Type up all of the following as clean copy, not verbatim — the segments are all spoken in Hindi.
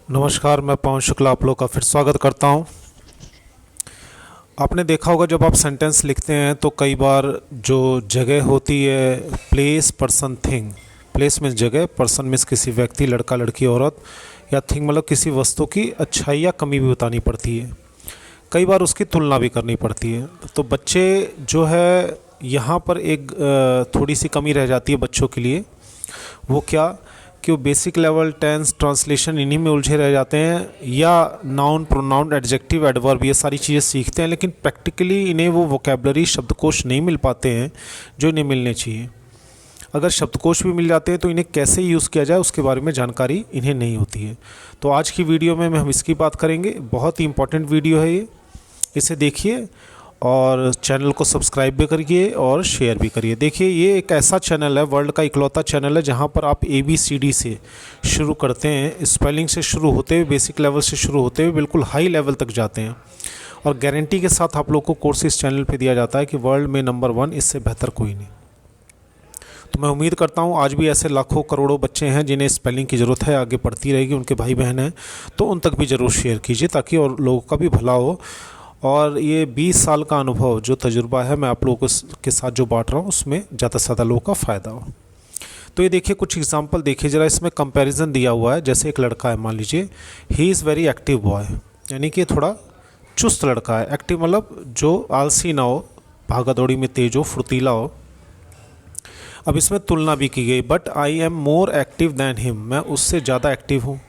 नमस्कार, मैं पवन शुक्ला आप लोग का फिर स्वागत करता हूं। आपने देखा होगा जब आप सेंटेंस लिखते हैं तो कई बार जो जगह होती है, place person thing. Place means जगह, पर्सन मीन्स किसी व्यक्ति, लड़का लड़की औरत, या थिंग मतलब किसी वस्तु की अच्छाई या कमी भी बतानी पड़ती है। कई बार उसकी तुलना भी करनी पड़ती है। तो बच्चे जो है यहाँ पर एक थोड़ी सी कमी रह जाती है बच्चों के लिए। वो क्या कि वो बेसिक लेवल टेंस ट्रांसलेशन इन्हीं में उलझे रह जाते हैं, या नाउन प्रोनाउन एडजेक्टिव एडवर्ब ये सारी चीज़ें सीखते हैं, लेकिन प्रैक्टिकली इन्हें वो वोकेबलरी शब्दकोश नहीं मिल पाते हैं जो इन्हें मिलने चाहिए। अगर शब्दकोश भी मिल जाते हैं तो इन्हें कैसे यूज़ किया जाए उसके बारे में जानकारी इन्हें नहीं होती है। तो आज की वीडियो में हम इसकी बात करेंगे। बहुत ही इंपॉर्टेंट वीडियो है ये, इसे देखिए और चैनल को सब्सक्राइब भी करिए और शेयर भी करिए। देखिए, ये एक ऐसा चैनल है, वर्ल्ड का इकलौता चैनल है जहाँ पर आप ABCD से शुरू करते हैं, स्पेलिंग से शुरू होते हुए, बेसिक लेवल से शुरू होते हुए बिल्कुल हाई लेवल तक जाते हैं। और गारंटी के साथ आप लोग को कोर्स इस चैनल पे दिया जाता है कि वर्ल्ड में नंबर 1, इससे बेहतर कोई नहीं। तो मैं उम्मीद करता हूँ आज भी ऐसे लाखों करोड़ों बच्चे हैं जिन्हें स्पेलिंग की ज़रूरत है, आगे पढ़ती रहेगी, उनके भाई बहन हैं, तो उन तक भी ज़रूर शेयर कीजिए ताकि और लोगों का भी भला हो। और ये 20 साल का अनुभव जो तजुर्बा है मैं आप लोगों के साथ जो बांट रहा हूँ उसमें ज़्यादा से ज़्यादा लोगों का फ़ायदा हो। तो ये देखिए, कुछ एग्जांपल देखिए ज़रा। इसमें कंपैरिजन दिया हुआ है। जैसे एक लड़का है, मान लीजिए he is very active boy, यानी कि थोड़ा चुस्त लड़का है। एक्टिव मतलब जो आलसी ना हो, भागा दौड़ी में तेज हो, फुर्तीला हो। अब इसमें तुलना भी की गई, but I am more active than him, मैं उससे ज़्यादा एक्टिव हूँ।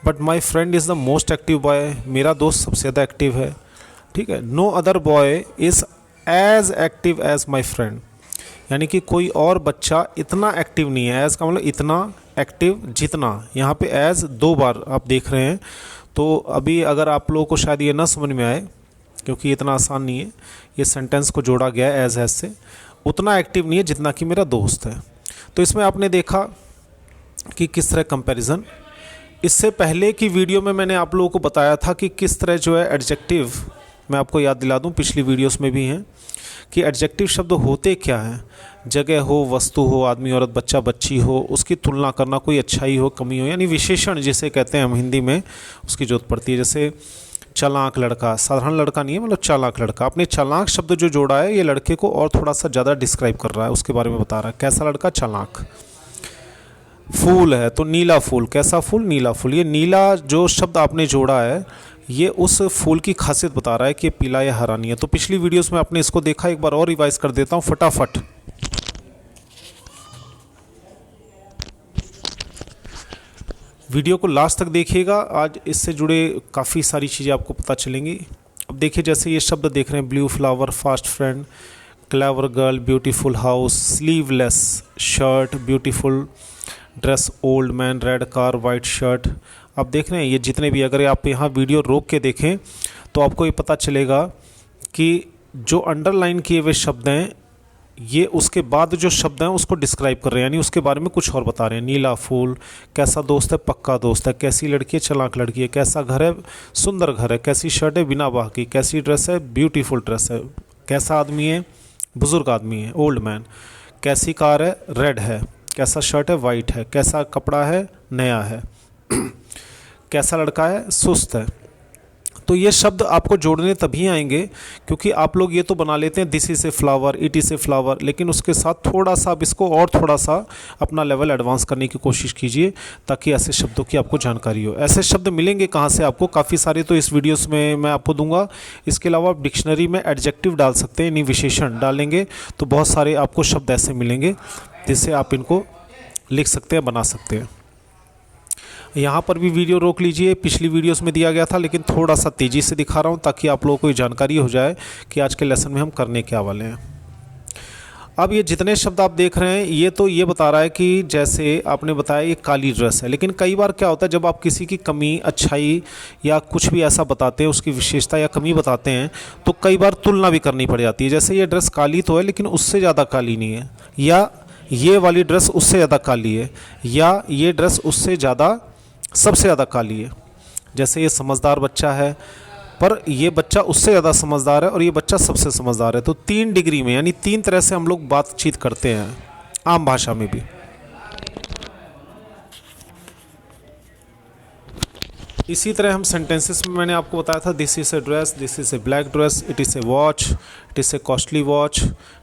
But my friend is the most active boy, मेरा दोस्त सबसे ज़्यादा एक्टिव है। ठीक है। No other boy is as active as my friend, यानी कि कोई और बच्चा इतना एक्टिव नहीं है। एज का मतलब इतना एक्टिव जितना, यहाँ पे एज 2 बार आप देख रहे हैं। तो अभी अगर आप लोगों को शायद ये ना समझ में आए, क्योंकि ये इतना आसान नहीं है, ये सेंटेंस को जोड़ा गया है एज से। उतना एक्टिव नहीं है जितना कि मेरा दोस्त है। तो इसमें आपने देखा कि किस तरह कंपैरिजन। इससे पहले की वीडियो में मैंने आप लोगों को बताया था कि किस तरह जो है एडजेक्टिव, मैं आपको याद दिला दूं, पिछली वीडियोस में भी हैं कि एडजेक्टिव शब्द होते क्या हैं। जगह हो, वस्तु हो, आदमी औरत, बच्चा बच्ची हो, उसकी तुलना करना, कोई अच्छाई हो, कमी हो, यानी विशेषण जिसे कहते हैं हम हिंदी में, उसकी जरूरत पड़ती है। जैसे चालाक लड़का, साधारण लड़का नहीं है, मतलब चालाक लड़का। आपने चालाक शब्द जो जोड़ा है ये लड़के को और थोड़ा सा ज़्यादा डिस्क्राइब कर रहा है, उसके बारे में बता रहा है। कैसा लड़का? चालाक। फूल है तो नीला फूल, कैसा फूल? नीला फूल। ये नीला जो शब्द आपने जोड़ा है ये उस फूल की खासियत बता रहा है कि पीला या हरा नहीं है। तो पिछली वीडियोस में आपने इसको देखा, एक बार और रिवाइज कर देता हूँ फटाफट। वीडियो को लास्ट तक देखिएगा, आज इससे जुड़े काफ़ी सारी चीज़ें आपको पता चलेंगी। अब देखिए, जैसे ये शब्द देख रहे हैं, blue flower, fast friend, clever girl, beautiful house, sleeveless shirt, beautiful dress, old man, red car, white shirt. आप देख रहे हैं ये जितने भी, अगर आप यहाँ वीडियो रोक के देखें तो आपको ये पता चलेगा कि जो अंडरलाइन किए हुए शब्द हैं ये उसके बाद जो शब्द हैं उसको डिस्क्राइब कर रहे हैं, यानी उसके बारे में कुछ और बता रहे हैं। नीला फूल, कैसा दोस्त है? पक्का दोस्त है। कैसी लड़की है? चालाक लड़की है। कैसा घर है? सुंदर घर है। कैसी शर्ट है? बिना बाह की। कैसी ड्रेस है? ब्यूटीफुल ड्रेस है। कैसा आदमी है? बुजुर्ग आदमी है, ओल्ड मैन। कैसी कार है? रेड है। कैसा शर्ट है? वाइट है। कैसा कपड़ा है? नया है। कैसा लड़का है? सुस्त है। तो ये शब्द आपको जोड़ने तभी आएंगे क्योंकि आप लोग ये तो बना लेते हैं this is a flower, it is a flower, लेकिन उसके साथ थोड़ा सा आप इसको और थोड़ा सा अपना लेवल एडवांस करने की कोशिश कीजिए ताकि ऐसे शब्दों की आपको जानकारी हो। ऐसे शब्द मिलेंगे कहाँ से आपको? काफ़ी सारे तो इस वीडियोस में मैं आपको दूंगा। इसके अलावा आप डिक्शनरी में एडजेक्टिव डाल सकते हैं, यानी विशेषण डालेंगे तो बहुत सारे आपको शब्द ऐसे मिलेंगे जिससे आप इनको लिख सकते हैं, बना सकते हैं। यहाँ पर भी वीडियो रोक लीजिए, पिछली वीडियोस में दिया गया था लेकिन थोड़ा सा तेज़ी से दिखा रहा हूँ ताकि आप लोगों को ये जानकारी हो जाए कि आज के लेसन में हम करने क्या वाले हैं। अब ये जितने शब्द आप देख रहे हैं ये तो ये बता रहा है कि जैसे आपने बताया ये काली ड्रेस है, लेकिन कई बार क्या होता है जब आप किसी की कमी, अच्छाई या कुछ भी ऐसा बताते हैं, उसकी विशेषता या कमी बताते हैं, तो कई बार तुलना भी करनी पड़ जाती है। जैसे ये ड्रेस काली तो है लेकिन उससे ज़्यादा काली नहीं है, या ये वाली ड्रेस उससे ज़्यादा काली है, या ये ड्रेस उससे ज़्यादा सबसे ज़्यादा काली है। जैसे ये समझदार बच्चा है पर ये बच्चा उससे ज़्यादा समझदार है और ये बच्चा सबसे समझदार है। तो 3 डिग्री में, यानी 3 तरह से हम लोग बातचीत करते हैं आम भाषा में भी। इसी तरह हम सेंटेंसेस में मैंने आपको बताया था, this is a dress, this is A black dress, it is a watch, it is a costly watch.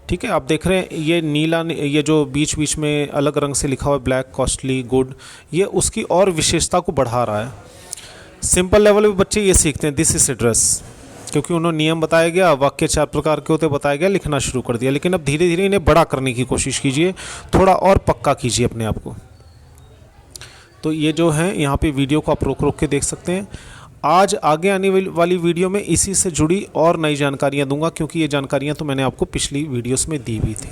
ठीक है, आप देख रहे हैं ये नीला, ये जो बीच बीच में अलग रंग से लिखा हुआ है ब्लैक, कॉस्टली, गुड, ये उसकी और विशेषता को बढ़ा रहा है। सिंपल लेवल पे बच्चे ये सीखते हैं दिस इज़ ए ड्रेस, क्योंकि उन्होंने नियम बताया गया, वाक्य 4 प्रकार के होते बताया गया, लिखना शुरू कर दिया। लेकिन अब धीरे धीरे इन्हें बड़ा करने की कोशिश कीजिए, थोड़ा और पक्का कीजिए अपने आप को। तो ये जो है यहाँ पे वीडियो को आप रोक रोक के देख सकते हैं। आज आगे आने वाली वीडियो में इसी से जुड़ी और नई जानकारियाँ दूंगा, क्योंकि ये जानकारियाँ तो मैंने आपको पिछली वीडियोस में दी हुई थी।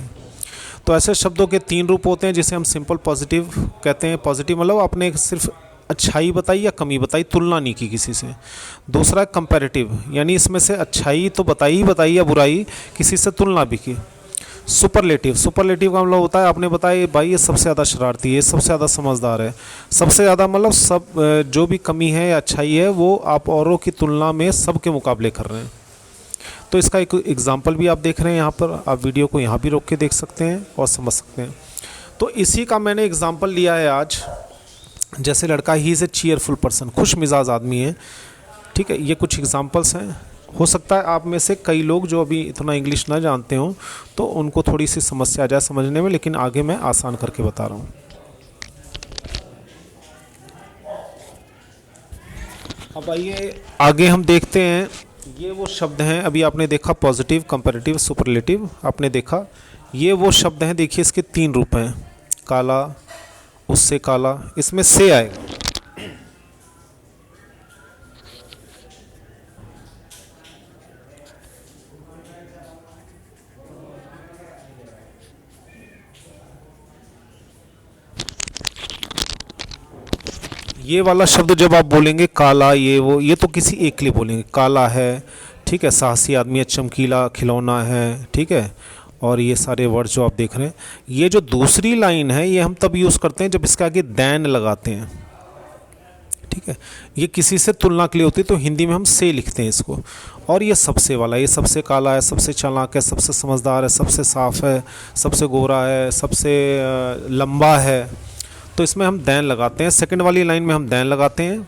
तो ऐसे शब्दों के 3 रूप होते हैं, जिसे हम सिंपल पॉजिटिव कहते हैं। पॉजिटिव मतलब आपने सिर्फ अच्छाई बताई या कमी बताई, तुलना नहीं की किसी से। दूसरा है कंपैरेटिव, यानी इसमें से अच्छाई तो बताई ही बताई या बुराई, किसी से तुलना भी की। सुपरलेटिव, सुपरलेटिव का मतलब होता है आपने बताया भाई ये सबसे ज़्यादा शरारती है, सबसे ज़्यादा समझदार है, सबसे ज़्यादा मतलब सब जो भी कमी है या अच्छाई है वो आप औरों की तुलना में सबके मुकाबले कर रहे हैं। तो इसका एक एग्जाम्पल भी आप देख रहे हैं यहाँ पर, आप वीडियो को यहाँ भी रोक के देख सकते हैं और समझ सकते हैं। तो इसी का मैंने एग्जाम्पल लिया है आज। जैसे लड़का ही इज़ ए चीयरफुल पर्सन, खुश मिजाज आदमी है। ठीक है, ये कुछ एग्जाम्पल्स हैं। हो सकता है आप में से कई लोग जो अभी इतना इंग्लिश ना जानते हों तो उनको थोड़ी सी समस्या आ जाए समझने में, लेकिन आगे मैं आसान करके बता रहा हूँ। अब आइए आगे हम देखते हैं, ये वो शब्द हैं, अभी आपने देखा पॉजिटिव, कंपैरेटिव, सुपरलेटिव आपने देखा। ये वो शब्द हैं, देखिए इसके 3 रूप हैं, काला, उससे काला, इसमें से आएगा। ये वाला शब्द जब आप बोलेंगे काला, ये वो, ये तो किसी एक के लिए बोलेंगे, काला है, ठीक है, साहसी आदमी है, चमकीला खिलौना है, ठीक है। और ये सारे वर्ड जो आप देख रहे हैं, ये जो दूसरी लाइन है ये हम तब यूज़ करते हैं जब इसके आगे दैन लगाते हैं। ठीक है, ये किसी से तुलना के लिए होती है, तो हिंदी में हम से लिखते हैं इसको। और ये सबसे वाला, ये सबसे काला है, सबसे चालाक है, सबसे समझदार है, सबसे साफ है, सबसे गोरा है, सबसे लंबा है, तो इसमें हम दैन लगाते हैं। सेकंड वाली लाइन में हम दैन लगाते हैं,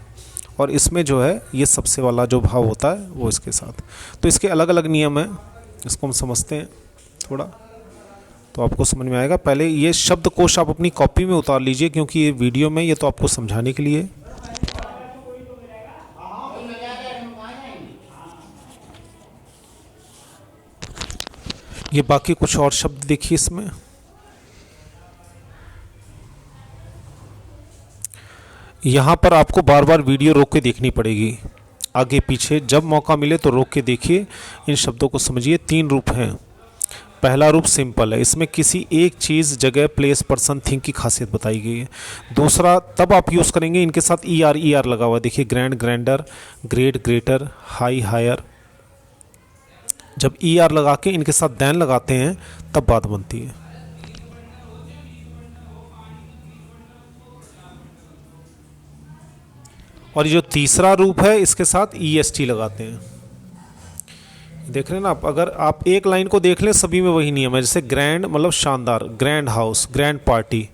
और इसमें जो है ये सबसे वाला जो भाव होता है वो इसके साथ। तो इसके अलग अलग नियम हैं, इसको हम समझते हैं थोड़ा, तो आपको समझ में आएगा। पहले ये शब्दकोश आप अपनी कॉपी में उतार लीजिए, क्योंकि ये वीडियो में ये तो आपको समझाने के लिए। ये बाकी कुछ और शब्द देखिए इसमें। यहाँ पर आपको बार बार वीडियो रोक के देखनी पड़ेगी, आगे पीछे, जब मौका मिले तो रोक के देखिए, इन शब्दों को समझिए। 3 रूप हैं। पहला रूप सिंपल है, इसमें किसी एक चीज़, जगह, प्लेस, पर्सन, थिंग की खासियत बताई गई है। दूसरा तब आप यूज़ करेंगे इनके साथ ई आर लगा हुआ है, देखिए grand, grander, great, greater, high, higher. जब ई आर लगा के इनके साथ दैन लगाते हैं तब बात बनती है। और ये जो तीसरा रूप है इसके साथ ई एस टी लगाते हैं। देख रहे हैं ना आप, अगर आप एक लाइन को देख लें सभी में वही नियम है। जैसे ग्रैंड मतलब शानदार, ग्रैंड हाउस, ग्रैंड पार्टी,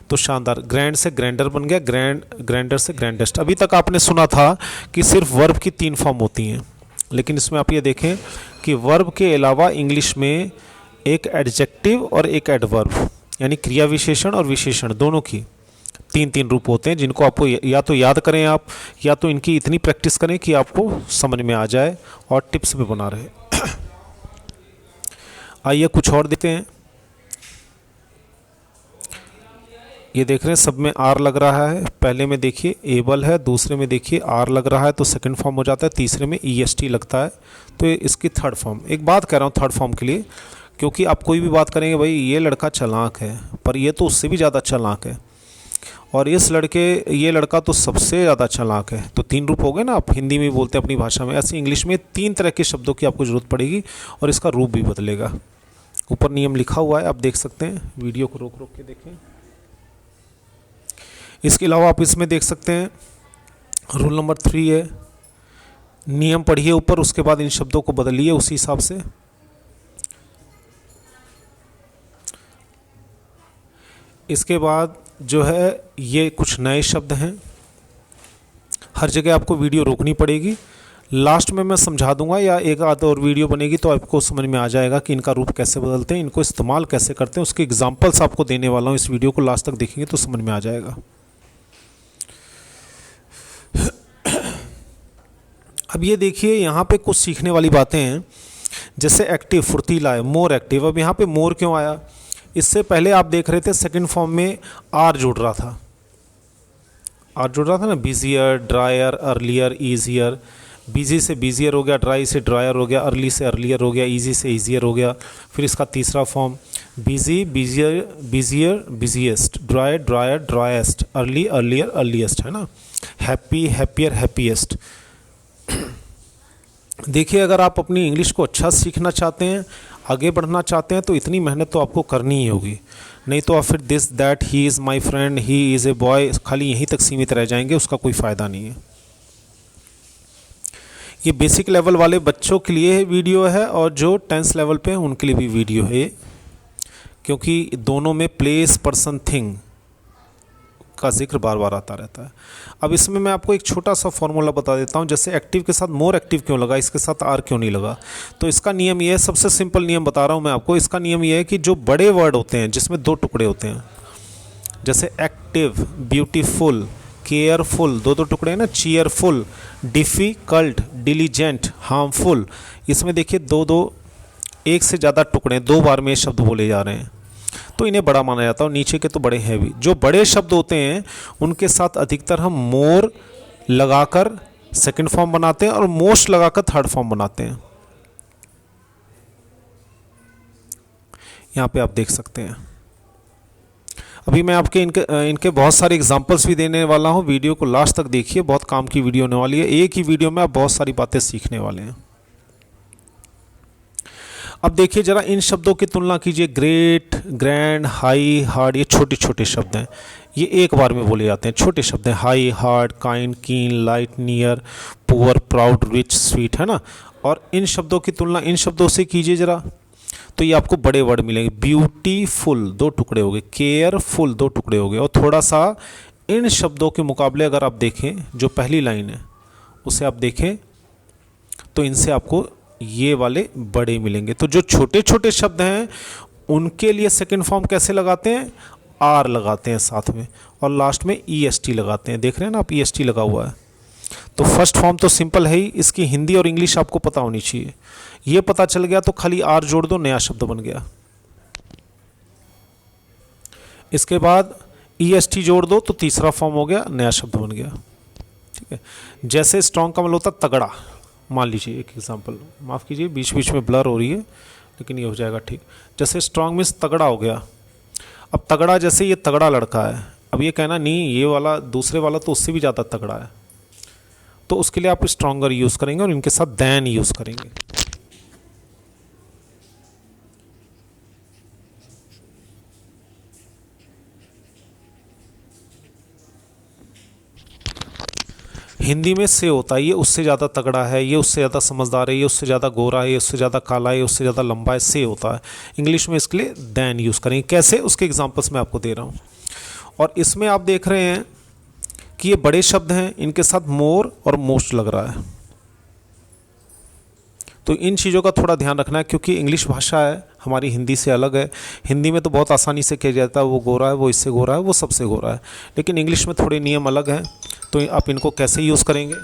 तो शानदार, ग्रैंड से ग्रैंडर बन गया, ग्रैंड, ग्रैंडर से ग्रैंडेस्ट। अभी तक आपने सुना था कि सिर्फ वर्ब की 3 फॉर्म होती हैं, लेकिन इसमें आप ये देखें कि वर्ब के अलावा इंग्लिश में एक एडजेक्टिव और एक एडवर्ब, यानी क्रिया विशेषण और विशेषण, दोनों की 3 रूप होते हैं, जिनको आपको या तो याद करें आप, या तो इनकी इतनी प्रैक्टिस करें कि आपको समझ में आ जाए और टिप्स भी बना रहे। आइए कुछ और देखते हैं। ये देख रहे हैं सब में आर लग रहा है। पहले में देखिए एबल है, दूसरे में देखिए आर लग रहा है तो सेकंड फॉर्म हो जाता है, तीसरे में ई एस टी लगता है तो इसकी थर्ड फॉर्म। एक बात कह रहा हूँ थर्ड फॉर्म के लिए, क्योंकि आप कोई भी बात करेंगे भाई ये लड़का चालाक है, पर ये तो उससे भी ज़्यादा चालाक है, और ये लड़का तो सबसे ज़्यादा चालाक है, तो 3 रूप हो गए ना। आप हिंदी में बोलते हैं अपनी भाषा में, ऐसे इंग्लिश में 3 तरह के शब्दों की आपको ज़रूरत पड़ेगी और इसका रूप भी बदलेगा। ऊपर नियम लिखा हुआ है, आप देख सकते हैं, वीडियो को रोक रोक के देखें। इसके अलावा आप इसमें देख सकते हैं रूल नंबर 3 है, नियम पढ़िए ऊपर, उसके बाद इन शब्दों को बदलिए उसी हिसाब से। इसके बाद जो है ये कुछ नए शब्द हैं, हर जगह आपको वीडियो रोकनी पड़ेगी। लास्ट में मैं समझा दूंगा या एक आध और वीडियो बनेगी तो आपको समझ में आ जाएगा कि इनका रूप कैसे बदलते हैं, इनको इस्तेमाल कैसे करते हैं। उसके एग्जांपल्स आपको देने वाला हूँ, इस वीडियो को लास्ट तक देखेंगे तो समझ में आ जाएगा। अब ये देखिए यहाँ पे कुछ सीखने वाली बातें हैं, जैसे एक्टिव फुर्तीला है, मोर एक्टिव। अब यहाँ पे मोर क्यों आया? इससे पहले आप देख रहे थे सेकंड फॉर्म में आर जुड़ रहा था, आर जुड़ रहा था ना, busier, dryer, earlier, easier. Busy से बिजियर हो गया, ड्राई से ड्रायर हो गया, अर्ली से अर्लियर हो गया, इजी से ईजियर हो गया। फिर इसका तीसरा form busy, busier, busier, busiest, dry, dryer, driest, early, earlier, earliest, है ना। Happy, happier, happiest. देखिए अगर आप अपनी इंग्लिश को अच्छा सीखना चाहते हैं, आगे बढ़ना चाहते हैं, तो इतनी मेहनत तो आपको करनी ही होगी। नहीं तो आप फिर this that, he is my friend, he is a boy, खाली यहीं तक सीमित रह जाएंगे, उसका कोई फ़ायदा नहीं है। ये बेसिक लेवल वाले बच्चों के लिए वीडियो है और जो 10th लेवल पे हैं उनके लिए भी वीडियो है, क्योंकि दोनों में प्लेस, पर्सन, थिंग का जिक्र बार बार आता रहता है। अब इसमें मैं आपको एक छोटा सा फॉर्मूला बता देता हूँ, जैसे एक्टिव के साथ मोर एक्टिव क्यों लगा, इसके साथ आर क्यों नहीं लगा। तो इसका नियम ये है, सबसे सिंपल नियम बता रहा हूँ मैं आपको। इसका नियम ये है कि जो बड़े वर्ड होते हैं जिसमें 2 टुकड़े होते हैं, जैसे एक्टिव, ब्यूटीफुल, केयरफुल, 2 टुकड़े हैं ना, चीयरफुल, डिफ़िकल्ट, डिलीजेंट, हार्मफुल, इसमें देखिए 2 एक से ज़्यादा टुकड़े, 2 बार में ये शब्द बोले जा रहे हैं, तो इन्हें बड़ा माना जाता है। और नीचे के तो बड़े हैं भी। जो बड़े शब्द होते हैं उनके साथ अधिकतर हम मोर लगाकर सेकंड फॉर्म बनाते हैं और मोस्ट लगाकर थर्ड फॉर्म बनाते हैं। यहाँ पे आप देख सकते हैं। अभी मैं आपके इनके बहुत सारे एग्जांपल्स भी देने वाला हूँ। वीडियो को लास्ट तक देखिए, बहुत काम की वीडियो होने वाली है। एक ही वीडियो में आप बहुत सारी बातें सीखने वाले हैं। अब देखिए जरा इन शब्दों की तुलना कीजिए। ग्रेट, ग्रैंड, हाई, हार्ड, ये छोटे छोटे शब्द हैं, ये एक बार में बोले जाते हैं, छोटे शब्द हैं। हाई, हार्ड, काइंड, कीन, light, near, poor, proud, rich, sweet, है ना। और इन शब्दों की तुलना इन शब्दों से कीजिए जरा, तो ये आपको बड़े वर्ड मिलेंगे। ब्यूटीफुल 2 टुकड़े हो गए, केयरफुल 2 टुकड़े हो गए। और थोड़ा सा इन शब्दों के मुकाबले अगर आप देखें, जो पहली लाइन है उसे आप देखें तो इनसे आपको ये वाले बड़े मिलेंगे। तो जो छोटे छोटे शब्द हैं उनके लिए सेकंड फॉर्म कैसे लगाते हैं? आर लगाते हैं साथ में, और लास्ट में ईएसटी लगाते हैं। देख रहे हैं ना आप, ईएसटी लगा हुआ है। तो फर्स्ट फॉर्म तो सिंपल है ही, इसकी हिंदी और इंग्लिश आपको पता होनी चाहिए। ये पता चल गया तो खाली आर जोड़ दो, नया शब्द बन गया। इसके बाद ईएसटी जोड़ दो तो तीसरा फॉर्म हो गया, नया शब्द बन गया। ठीक है। जैसे स्ट्रॉन्ग का मतलब होता तगड़ा, मान लीजिए एक एग्जांपल, माफ़ कीजिए बीच बीच में ब्लर हो रही है लेकिन ये हो जाएगा ठीक। जैसे स्ट्रॉन्ग मीन्स तगड़ा हो गया। अब तगड़ा, जैसे ये तगड़ा लड़का है, अब ये कहना नहीं ये वाला दूसरे वाला तो उससे भी ज़्यादा तगड़ा है, तो उसके लिए आप स्ट्रॉन्गर यूज़ करेंगे और इनके साथ दैन यूज़ करेंगे। हिंदी में से होता है, ये उससे ज़्यादा तगड़ा है, ये उससे ज़्यादा समझदार है, ये उससे ज़्यादा गोरा है, ये उससे ज़्यादा काला है, ये उससे ज़्यादा लंबा है, से होता है। इंग्लिश में इसके लिए दैन यूज़ करेंगे। कैसे, उसके एग्जांपल्स मैं आपको दे रहा हूँ। और इसमें आप देख रहे हैं कि ये बड़े शब्द हैं, इनके साथ मोर और मोस्ट लग रहा है। तो इन चीज़ों का थोड़ा ध्यान रखना है, क्योंकि इंग्लिश भाषा है हमारी हिंदी से अलग है। हिंदी में तो बहुत आसानी से कहा जाता है वो गोरा है, वो इससे गोरा है, वो सबसे गोरा है, लेकिन इंग्लिश में थोड़े नियम अलग हैं। तो आप इनको कैसे यूज़ करेंगे,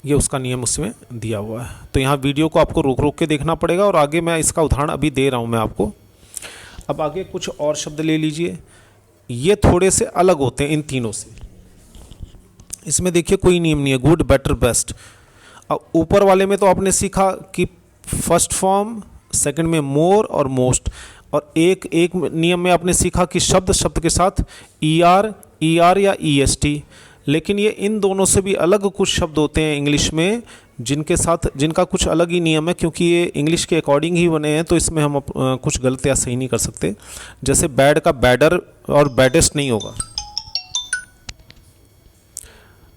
ये उसका नियम उसमें दिया हुआ है। तो यहाँ वीडियो को आपको रोक रोक के देखना पड़ेगा, और आगे मैं इसका उदाहरण अभी दे रहा हूँ मैं आपको। अब आगे कुछ और शब्द ले लीजिए, ये थोड़े से अलग होते हैं इन तीनों से। इसमें देखिए कोई नियम नहीं है, गुड, बेटर, बेस्ट। अब ऊपर वाले में तो आपने सीखा कि फर्स्ट फॉर्म, सेकंड में मोर और मोस्ट, और एक नियम में आपने सीखा कि शब्द के साथ ईआर या ईएसटी। लेकिन ये इन दोनों से भी अलग कुछ शब्द होते हैं इंग्लिश में जिनका कुछ अलग ही नियम है, क्योंकि ये इंग्लिश के अकॉर्डिंग ही बने हैं, तो इसमें हम कुछ गलत या सही नहीं कर सकते। जैसे बैड का बैडर और बैडेस्ट नहीं होगा,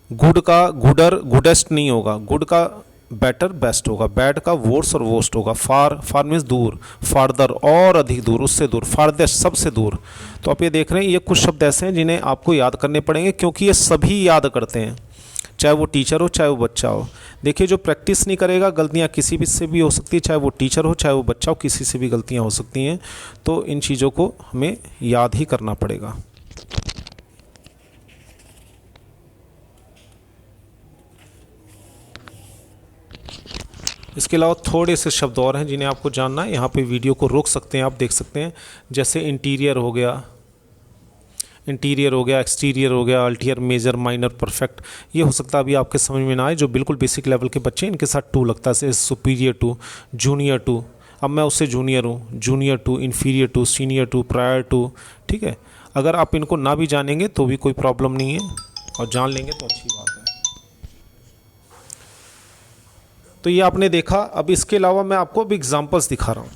गुड का गुडर, गुडेस्ट नहीं होगा, गुड का बेटर बेस्ट होगा, बैड का वर्स और वर्स्ट होगा, फार फार मीन्स दूर, फार्दर और अधिक दूर, उससे दूर, फारदेस्ट सबसे दूर। तो आप ये देख रहे हैं ये कुछ शब्द ऐसे हैं जिन्हें आपको याद करने पड़ेंगे, क्योंकि ये सभी याद करते हैं, चाहे वो टीचर हो चाहे वो बच्चा हो। देखिए जो प्रैक्टिस नहीं करेगा, गलतियाँ किसी भी से भी हो सकती है, चाहे वो टीचर हो चाहे वो बच्चा हो, किसी से भी गलतियाँ हो सकती हैं। तो इन चीज़ों को हमें याद ही करना पड़ेगा। इसके अलावा थोड़े से शब्द और हैं जिन्हें आपको जानना है। यहाँ पे वीडियो को रोक सकते हैं, आप देख सकते हैं, जैसे इंटीरियर हो गया, इंटीरियर हो गया, एक्सटीरियर हो गया, अल्टीरियर, मेजर, माइनर, परफेक्ट। ये हो सकता है अभी आपके समझ में ना आए, जो बिल्कुल बेसिक लेवल के बच्चे इनके साथ टू लगता है, सुपीरियर टू, जूनियर टू, अब मैं उससे जूनियर हूँ, junior to, inferior to, senior to, prior to. ठीक है, अगर आप इनको ना भी जानेंगे तो भी कोई प्रॉब्लम नहीं है, और जान लेंगे तो अच्छी बात है। तो ये आपने देखा। अब इसके अलावा मैं आपको अब एग्जाम्पल्स दिखा रहा हूँ।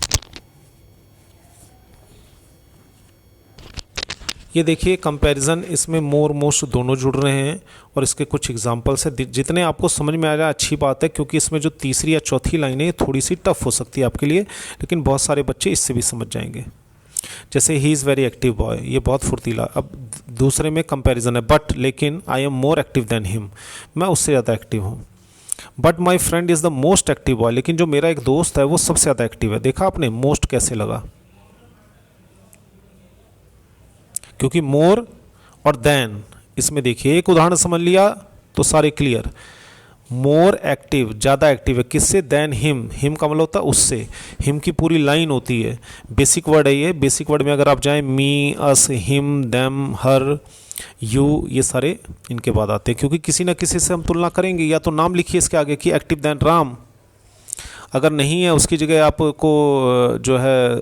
ये देखिए कंपैरिजन, इसमें मोर मोस्ट दोनों जुड़ रहे हैं, और इसके कुछ एग्जांपल्स हैं। जितने आपको समझ में आ जाए अच्छी बात है, क्योंकि इसमें जो तीसरी या चौथी लाइन है ये थोड़ी सी टफ हो सकती है आपके लिए, लेकिन बहुत सारे बच्चे इससे भी समझ जाएंगे। जैसे he is very active boy, ये बहुत फुर्तीला। अब दूसरे में कंपैरिजन है, बट लेकिन आई am more active than him, मैं उससे ज़्यादा एक्टिव हूँ। But my friend is the most active boy, लेकिन जो मेरा एक दोस्त है वो सबसे ज़्यादा एक्टिव है। देखा आपने मोस्ट कैसे लगा, क्योंकि मोर और देन, इसमें देखिए एक उदाहरण समझ लिया तो सारे क्लियर। मोर एक्टिव, ज़्यादा एक्टिव है, किससे? देन हिम, हिम का मतलब होता है उससे, हिम की पूरी लाइन होती है, बेसिक वर्ड है ये। बेसिक वर्ड में अगर आप जाएं, मी, अस, हिम, देम, हर, यू, ये सारे इनके बाद आते हैं, क्योंकि किसी ना किसी से हम तुलना करेंगे। या तो नाम लिखिए इसके आगे कि एक्टिव देन राम, अगर नहीं है उसकी जगह आपको जो है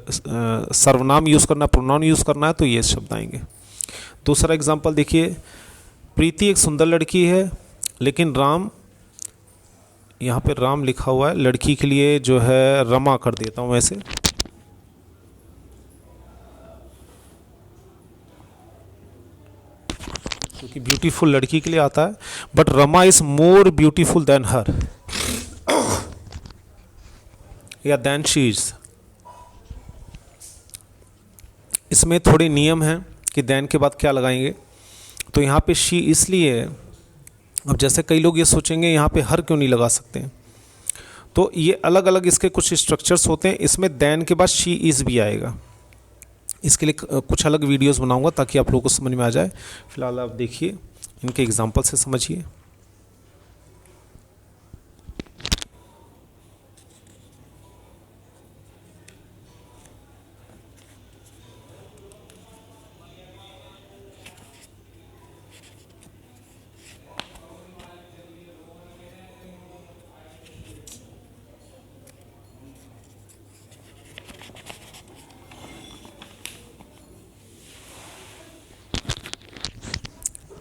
सर्वनाम यूज़ करना, प्रोनाउन यूज़ करना है, तो ये शब्द आएंगे। दूसरा एग्जांपल देखिए, प्रीति एक सुंदर लड़की है, लेकिन राम, यहाँ पे राम लिखा हुआ है, लड़की के लिए जो है रमा कर देता हूँ ऐसे, क्योंकि ब्यूटीफुल लड़की के लिए आता है, but Rama is more beautiful than her, या देन शी इज। इसमें थोड़े नियम हैं कि देन के बाद क्या लगाएंगे। तो यहाँ पे शी इसलिए है, अब जैसे कई लोग ये सोचेंगे यहाँ पे हर क्यों नहीं लगा सकते, तो ये अलग अलग इसके कुछ स्ट्रक्चर्स होते हैं। इसमें देन के बाद शी इज़ भी आएगा। इसके लिए कुछ अलग वीडियोस बनाऊंगा ताकि आप लोगों को समझ में आ जाए। फिलहाल आप देखिए, इनके एग्जांपल से समझिए।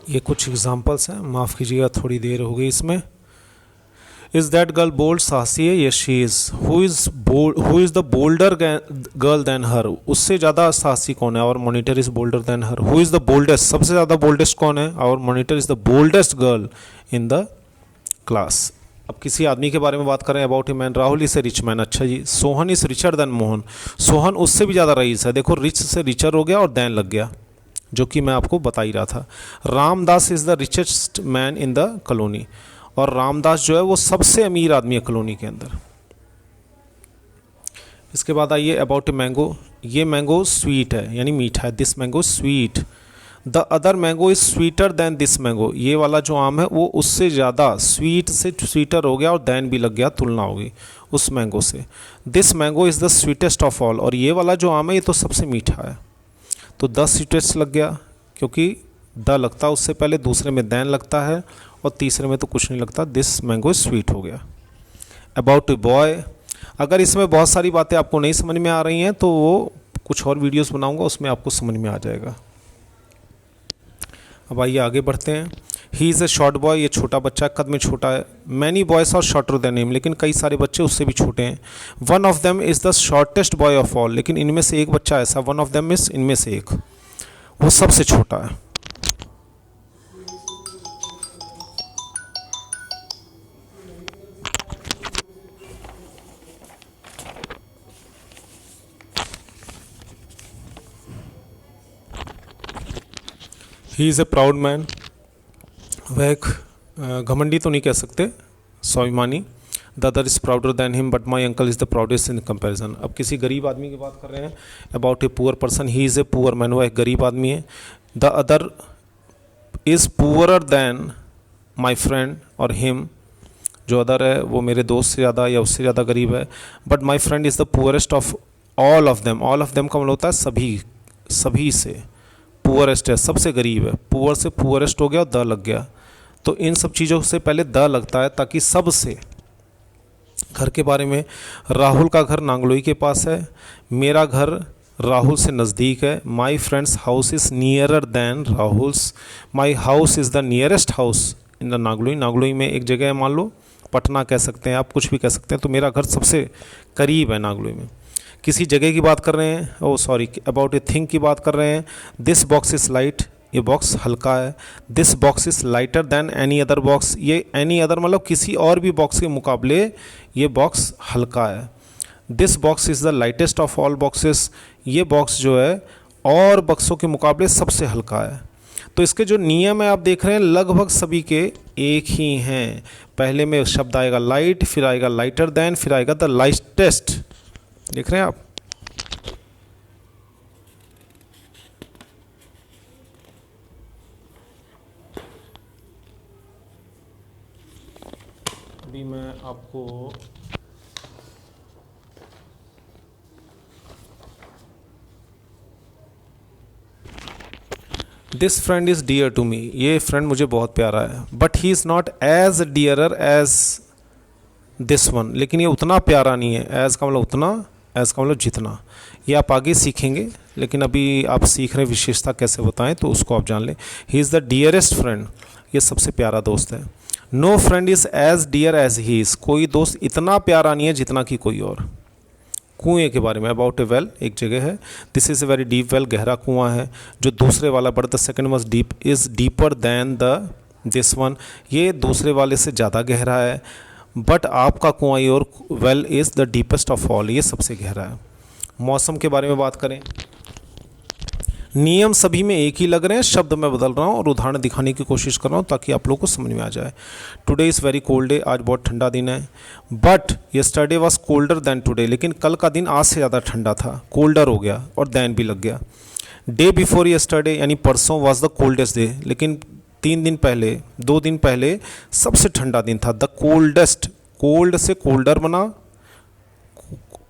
ये कुछ एग्जांपल्स हैं, माफ़ कीजिएगा थोड़ी देर हो गई इसमें। इज़ दैट गर्ल बोल्ड, साहसी है, yes she is. Who is the bolder girl than her, उससे ज़्यादा साहसी कौन है? Our monitor is bolder than her. Who is the boldest, सबसे ज़्यादा बोल्डेस्ट कौन है? Our monitor is the boldest girl in the class. अब किसी आदमी के बारे में बात करें, about a man, Rahul is a rich man, अच्छा जी। Sohan is richer than Mohan, Sohan उससे भी ज़्यादा रईस है। देखो रिच से रिचर हो गया और देन लग गया, जो कि मैं आपको बता ही रहा था। Ramdas is the richest man in the colony, और रामदास जो है वो सबसे अमीर आदमी है कॉलोनी के अंदर। इसके बाद आइए अबाउट ए मैंगो, ये मैंगो स्वीट है यानी मीठा है, this mango sweet. The other mango is sweeter than this mango, ये वाला जो आम है वो उससे ज़्यादा, स्वीट से स्वीटर हो गया और देन भी लग गया, तुलना होगी उस मैंगो से। This mango is the sweetest of all, और ये वाला जो आम है ये तो सबसे मीठा है, तो द स्वीटेस्ट लग गया, क्योंकि द लगता है उससे पहले, दूसरे में देन लगता है, और तीसरे में तो कुछ नहीं लगता। दिस मैंगो स्वीट हो गया। अबाउट ए बॉय, अगर इसमें बहुत सारी बातें आपको नहीं समझ में आ रही हैं तो वो कुछ और वीडियोस बनाऊंगा, उसमें आपको समझ में आ जाएगा। अब आइए आगे बढ़ते हैं। He is a short boy, ये छोटा बच्चा कद में छोटा है। Many boys are shorter than him, लेकिन कई सारे बच्चे उससे भी छोटे हैं। One of them is the shortest boy of all, लेकिन इनमें से एक बच्चा ऐसा, वन ऑफ देम इज़, इनमें से एक, वो सबसे छोटा है। He is a proud man, वह एक घमंडी तो नहीं कह सकते, स्वाभिमानी। The other is prouder than him but my uncle is the proudest in comparison. अब किसी गरीब आदमी की बात कर रहे हैं, about a poor person, he is a poor man, वह एक गरीब आदमी है। The other is poorer than my friend और हिम, जो अदर है वो मेरे दोस्त से ज़्यादा या उससे ज़्यादा गरीब है। But my friend is the poorest of all of them, all of them का मतलब होता है सभी, सभी से पुअरेस्ट है, सबसे गरीब है। पुअर से पुअरेस्ट हो गया और द लग गया, तो इन सब चीज़ों से पहले द लगता है ताकि सबसे। घर के बारे में, राहुल का घर नांगलोई के पास है, मेरा घर राहुल से नज़दीक है। My friend's house is nearer than Rahul's, my house is the nearest house in the Nangloi. Nangloi में एक जगह है, मान लो पटना कह सकते हैं आप, कुछ भी कह सकते हैं, तो मेरा घर सबसे करीब है नांगलोई में। किसी जगह की बात कर रहे हैं, ओ सॉरी, अबाउट ए थिंग की बात कर रहे हैं। दिस बॉक्स इज़ लाइट, ये बॉक्स हल्का है। This box is lighter than any other box, ये एनी अदर मतलब किसी और भी बॉक्स के मुकाबले ये बॉक्स हल्का है। This box is the lightest of all boxes, ये बॉक्स जो है और बक्सों के मुकाबले सबसे हल्का है। तो इसके जो नियम है आप देख रहे हैं लगभग सभी के एक ही हैं। पहले में शब्द आएगा लाइट, फिर आएगा लाइटर दैन, फिर आएगा द लाइटेस्ट। देख रहे हैं आप। अभी मैं आपको this friend is dear to me, ये फ्रेंड मुझे बहुत प्यारा है। But he is not as dearer as this one, लेकिन ये उतना प्यारा नहीं है। एज का मतलब उतना, एज का मतलब जितना। ये आप आगे सीखेंगे, लेकिन अभी आप सीख रहे विशेषता कैसे बताएं तो उसको आप जान लें। He is the dearest friend, ये सबसे प्यारा दोस्त है। No friend is as dear as he is, कोई दोस्त इतना प्यारा नहीं है जितना कि कोई और। कुएँ के बारे में, अबाउट ए वेल, एक जगह है। This is a very deep well, गहरा कुआँ है। जो दूसरे वाला but the second was deep is deeper than the this one, ये दूसरे वाले से ज़्यादा गहरा है। बट आपका कुआँ और well is the deepest of all, ये सबसे गहरा है। मौसम के बारे में बात करें, नियम सभी में एक ही लग रहे हैं, शब्द मैं बदल रहा हूँ और उदाहरण दिखाने की कोशिश कर रहा हूँ ताकि आप लोगों को समझ में आ जाए। Today is very cold day, आज बहुत ठंडा दिन है। But yesterday was colder than today, लेकिन कल का दिन आज से ज़्यादा ठंडा था, कोल्डर हो गया और दैन भी लग गया। डे बिफोर यस्टरडे यानी परसों वाज द कोल्डेस्ट डे, लेकिन 3 दिन पहले, 2 दिन पहले सबसे ठंडा दिन था। द कोल्डेस्ट, कोल्ड से कोल्डर बना,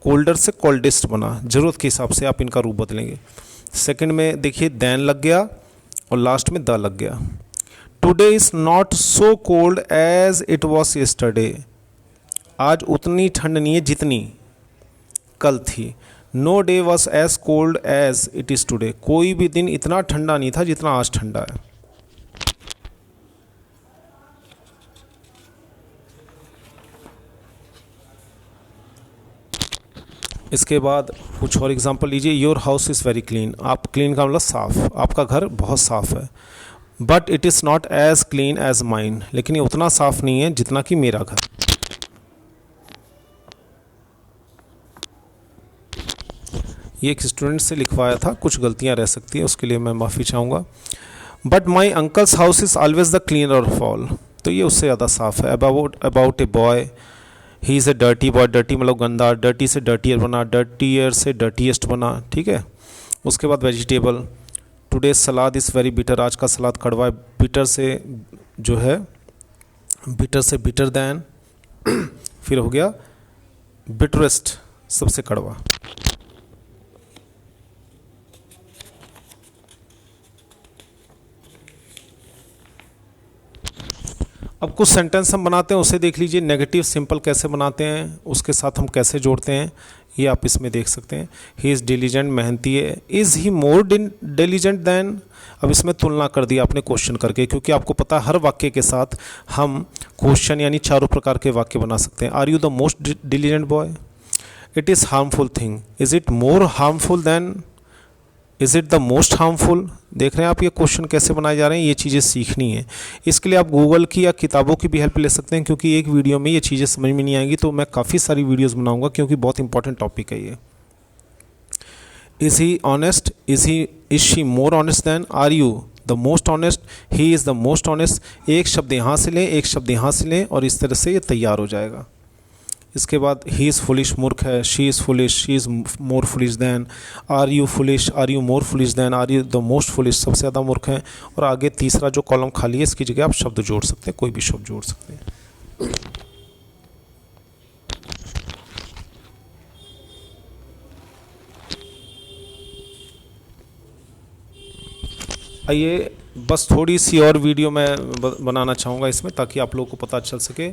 कोल्डर से कोल्डेस्ट बना, ज़रूरत के हिसाब से आप इनका रूप बदलेंगे। सेकंड में देखिए दैन लग गया और लास्ट में द लग गया। Today is not so cold as it was yesterday, आज उतनी ठंड नहीं है जितनी कल थी। No day was as cold as it is today, कोई भी दिन इतना ठंडा नहीं था जितना आज ठंडा है। इसके बाद कुछ और एग्जांपल लीजिए। Your house is very clean, आप क्लीन का मतलब साफ़, आपका घर बहुत साफ़ है। But it is not as clean as mine, लेकिन ये उतना साफ़ नहीं है जितना कि मेरा घर। ये एक स्टूडेंट से लिखवाया था, कुछ गलतियां रह सकती हैं, उसके लिए मैं माफ़ी चाहूँगा। But my uncles house is always the cleaner of all, तो ये उससे ज़्यादा साफ़ है। About a boy, he is A dirty boy, dirty मतलब गंदा, डर्टी से डर्टियर बना, डर्टियर से डर्टीएस्ट बना, ठीक है। उसके बाद vegetable, today salad is very bitter, आज का सलाद कड़वा है। बिटर से जो है, बिटर से बिटर दैन, फिर हो गया बिटरेस्ट, सबसे कड़वा। अब कुछ सेंटेंस हम बनाते हैं, उसे देख लीजिए। नेगेटिव सिंपल कैसे बनाते हैं, उसके साथ हम कैसे जोड़ते हैं, ये आप इसमें देख सकते हैं। ही इज़ डिलीजेंट, मेहनती है। Is he more diligent than, अब इसमें तुलना कर दी आपने क्वेश्चन करके, क्योंकि आपको पता है हर वाक्य के साथ हम क्वेश्चन यानी चारों प्रकार के वाक्य बना सकते हैं। Are you the most diligent boy? It is harmful thing, is it more harmful than, is it the most harmful. देख रहे हैं आप ये क्वेश्चन कैसे बनाए जा रहे हैं, ये चीज़ें सीखनी है। इसके लिए आप गूगल की या किताबों की भी हेल्प ले सकते हैं, क्योंकि एक वीडियो में ये चीज़ें समझ में नहीं आएंगी, तो मैं काफ़ी सारी वीडियोस बनाऊंगा, क्योंकि बहुत इंपॉर्टेंट टॉपिक है ये। Is he honest, is she more honest than, are you the most honest, he is the most honest. एक शब्द यहाँ से लें, एक शब्द यहाँ से लें और इस तरह से ये तैयार हो जाएगा। इसके बाद ही इज़ फुलिश मूर्ख है, she is foolish, she is more foolish than, are you foolish, are you more foolish than, are you the most foolish, सबसे ज़्यादा मूर्ख हैं। और आगे तीसरा जो कॉलम खाली है इसकी जगह आप शब्द जोड़ सकते हैं, कोई भी शब्द जोड़ सकते हैं। आइए बस थोड़ी सी और वीडियो मैं बनाना चाहूँगा इसमें, ताकि आप लोगों को पता चल सके।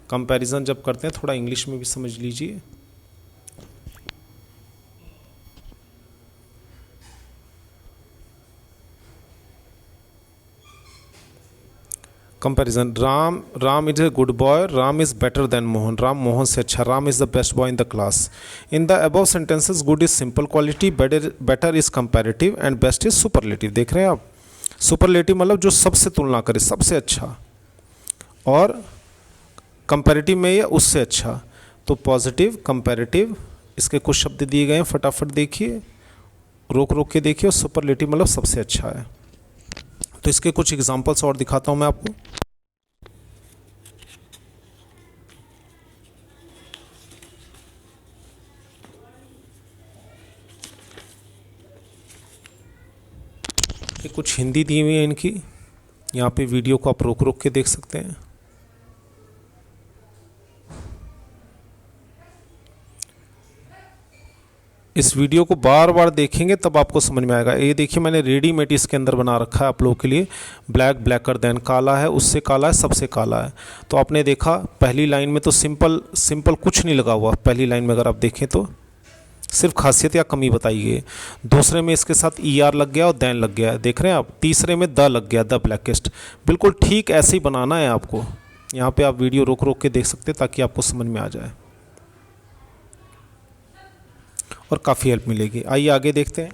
कंपैरिजन जब करते हैं थोड़ा इंग्लिश में भी समझ लीजिए। Comparison, Ram is a good boy, Ram is better than Mohan, Ram Mohan से अच्छा, Ram is the best boy in the class. In the above sentences good is simple quality, better is comparative and best is superlative. देख रहे हैं आप, सुपरलेटिव मतलब जो सबसे तुलना करे, सबसे अच्छा, और कंपैरेटिव में ये उससे अच्छा। तो पॉजिटिव, कंपैरेटिव, इसके कुछ शब्द दिए गए हैं, फटाफट देखिए, रोक रोक के देखिए। और सुपरलेटिव मतलब सबसे अच्छा है। तो इसके कुछ एग्जांपल्स और दिखाता हूं मैं आपको। ये कुछ हिंदी दी हुई है इनकी, यहाँ पे वीडियो को आप रोक रोक के देख सकते हैं। इस वीडियो को बार बार देखेंगे तब आपको समझ में आएगा। ये देखिए मैंने रेडीमेड इसके अंदर बना रखा है आप लोगों के लिए। ब्लैक, ब्लैकर देन, काला है, उससे काला है, सबसे काला है। तो आपने देखा पहली लाइन में तो सिंपल कुछ नहीं लगा हुआ। पहली लाइन में अगर आप देखें तो सिर्फ खासियत या कमी बताई गई। दूसरे में इसके साथ ER लग गया और देन लग गया, देख रहे हैं आप। तीसरे में द लग गया, द ब्लैकेस्ट। बिल्कुल ठीक ऐसे ही बनाना है आपको। यहाँ पे आप वीडियो रोक रोक के देख सकते हैं ताकि आपको समझ में आ जाए और काफ़ी हेल्प मिलेगी। आइए आगे देखते हैं।